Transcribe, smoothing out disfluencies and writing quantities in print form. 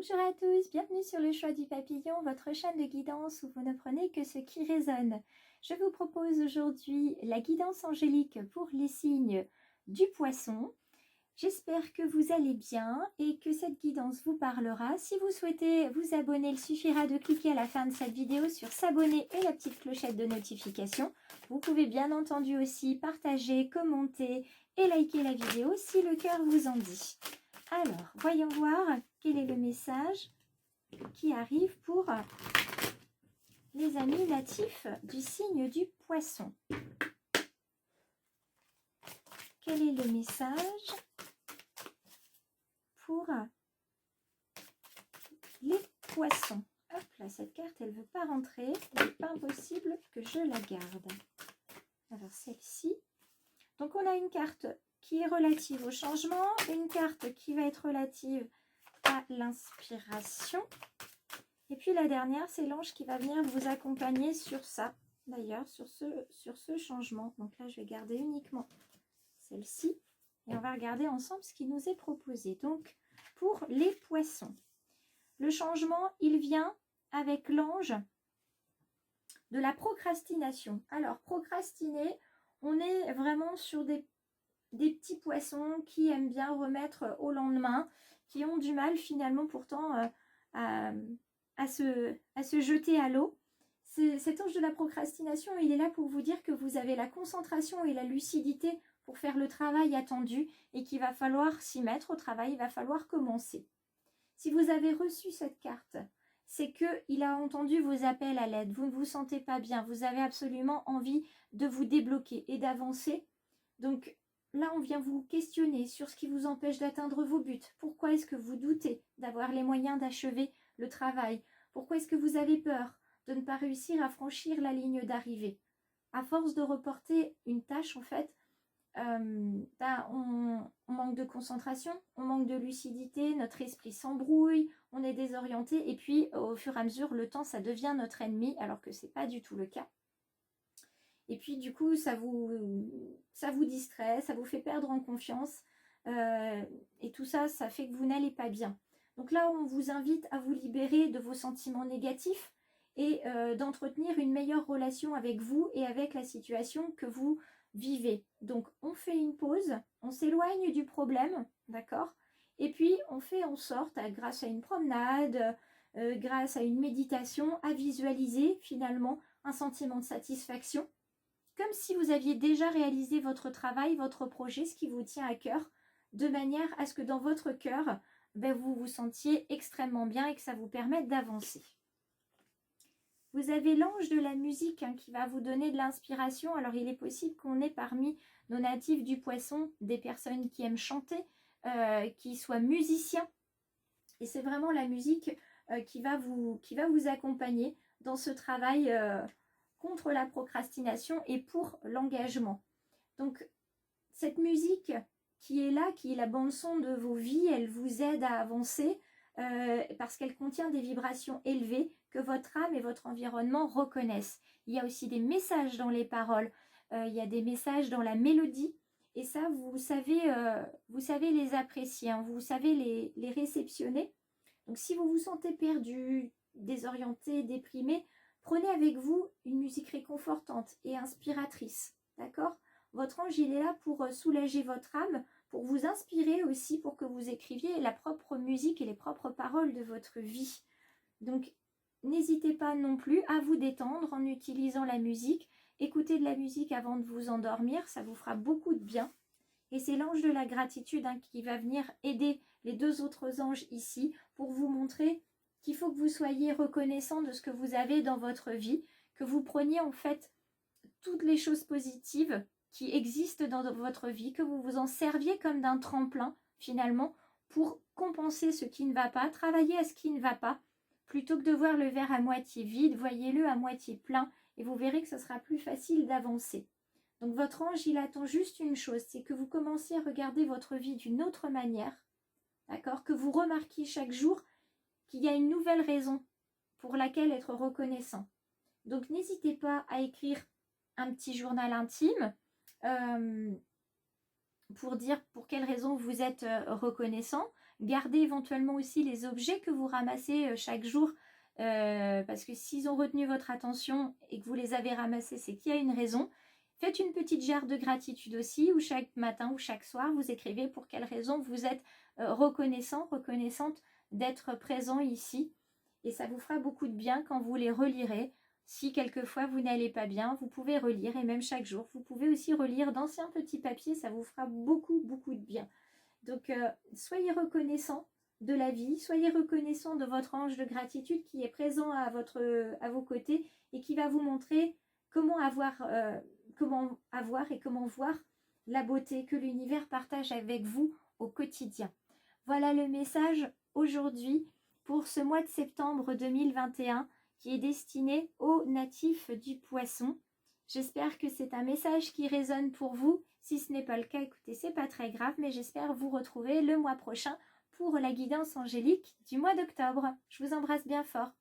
Bonjour à tous, bienvenue sur le choix du papillon, votre chaîne de guidance où vous ne prenez que ce qui résonne. Je vous propose aujourd'hui la guidance angélique pour les signes du poisson. J'espère que vous allez bien et que cette guidance vous parlera. Si vous souhaitez vous abonner, il suffira de cliquer à la fin de cette vidéo sur s'abonner et la petite clochette de notification. Vous pouvez bien entendu aussi partager, commenter et liker la vidéo si le cœur vous en dit. Alors, voyons voir quel est le message qui arrive pour les amis natifs du signe du poisson. Quel est le message pour les poissons? Hop là, cette carte, elle ne veut pas rentrer. Il n'est pas impossible que je la garde. Alors, celle-ci. Donc, on a une carte qui est relative au changement, une carte qui va être relative à l'inspiration. Et puis la dernière, c'est l'ange qui va venir vous accompagner sur ça, d'ailleurs, sur ce changement. Donc là, je vais garder uniquement celle-ci. Et on va regarder ensemble ce qui nous est proposé. Donc, pour les poissons, le changement, il vient avec l'ange de la procrastination. Alors, procrastiner, on est vraiment sur des petits poissons qui aiment bien remettre au lendemain, qui ont du mal finalement pourtant à se jeter à l'eau. Cet ange de la procrastination, il est là pour vous dire que vous avez la concentration et la lucidité pour faire le travail attendu et qu'il va falloir s'y mettre au travail, il va falloir commencer. Si vous avez reçu cette carte, c'est qu'il a entendu vos appels à l'aide, vous ne vous sentez pas bien, vous avez absolument envie de vous débloquer et d'avancer. Donc là, on vient vous questionner sur ce qui vous empêche d'atteindre vos buts. Pourquoi est-ce que vous doutez d'avoir les moyens d'achever le travail? Pourquoi est-ce que vous avez peur de ne pas réussir à franchir la ligne d'arrivée? À force de reporter une tâche, en fait, on manque de concentration, on manque de lucidité, notre esprit s'embrouille, on est désorienté et puis au fur et à mesure, le temps, ça devient notre ennemi alors que ce n'est pas du tout le cas. Et puis du coup, ça vous distrait, ça vous fait perdre en confiance et tout ça, ça fait que vous n'allez pas bien. Donc là, on vous invite à vous libérer de vos sentiments négatifs et d'entretenir une meilleure relation avec vous et avec la situation que vous vivez. Donc, on fait une pause, on s'éloigne du problème, d'accord? Et puis, on fait en sorte, grâce à une promenade, grâce à une méditation, à visualiser finalement un sentiment de satisfaction, comme si vous aviez déjà réalisé votre travail, votre projet, ce qui vous tient à cœur, de manière à ce que dans votre cœur, vous vous sentiez extrêmement bien et que ça vous permette d'avancer. Vous avez l'ange de la musique qui va vous donner de l'inspiration. Alors, il est possible qu'on ait parmi nos natifs du poisson des personnes qui aiment chanter, qui soient musiciens. Et c'est vraiment la musique qui va vous accompagner dans ce travail contre la procrastination et pour l'engagement. Donc, cette musique qui est là, qui est la bande-son de vos vies, elle vous aide à avancer parce qu'elle contient des vibrations élevées que votre âme et votre environnement reconnaissent. Il y a aussi des messages dans les paroles, il y a des messages dans la mélodie et ça, vous savez les apprécier, vous savez les réceptionner. Donc, si vous vous sentez perdu, désorienté, déprimé, prenez avec vous une musique réconfortante et inspiratrice, d'accord? Votre ange, il est là pour soulager votre âme, pour vous inspirer aussi, pour que vous écriviez la propre musique et les propres paroles de votre vie. Donc, n'hésitez pas non plus à vous détendre en utilisant la musique. Écoutez de la musique avant de vous endormir, ça vous fera beaucoup de bien. Et c'est l'ange de la gratitude qui va venir aider les deux autres anges ici pour vous montrer qu'il faut que vous soyez reconnaissant de ce que vous avez dans votre vie, que vous preniez en fait toutes les choses positives qui existent dans votre vie, que vous vous en serviez comme d'un tremplin finalement pour compenser ce qui ne va pas, travailler à ce qui ne va pas, plutôt que de voir le verre à moitié vide, voyez-le à moitié plein et vous verrez que ce sera plus facile d'avancer. Donc votre ange, il attend juste une chose, c'est que vous commenciez à regarder votre vie d'une autre manière, d'accord? Que vous remarquiez chaque jour qu'il y a une nouvelle raison pour laquelle être reconnaissant. Donc n'hésitez pas à écrire un petit journal intime pour dire pour quelle raison vous êtes reconnaissant. Gardez éventuellement aussi les objets que vous ramassez chaque jour, parce que s'ils ont retenu votre attention et que vous les avez ramassés, c'est qu'il y a une raison. Faites une petite jarre de gratitude aussi, où chaque matin ou chaque soir, vous écrivez pour quelle raison vous êtes reconnaissante d'être présent ici. Et ça vous fera beaucoup de bien quand vous les relirez. Si quelquefois vous n'allez pas bien, vous pouvez relire, et même chaque jour. Vous pouvez aussi relire d'anciens petits papiers, ça vous fera beaucoup de bien. Donc, soyez reconnaissant de la vie, soyez reconnaissant de votre ange de gratitude qui est présent à vos côtés et qui va vous montrer comment avoir et comment voir la beauté que l'univers partage avec vous au quotidien. Voilà le message aujourd'hui pour ce mois de septembre 2021 qui est destiné aux natifs du Poisson. J'espère que c'est un message qui résonne pour vous. Si ce n'est pas le cas, écoutez, c'est pas très grave, mais j'espère vous retrouver le mois prochain pour la guidance angélique du mois d'octobre. Je vous embrasse bien fort.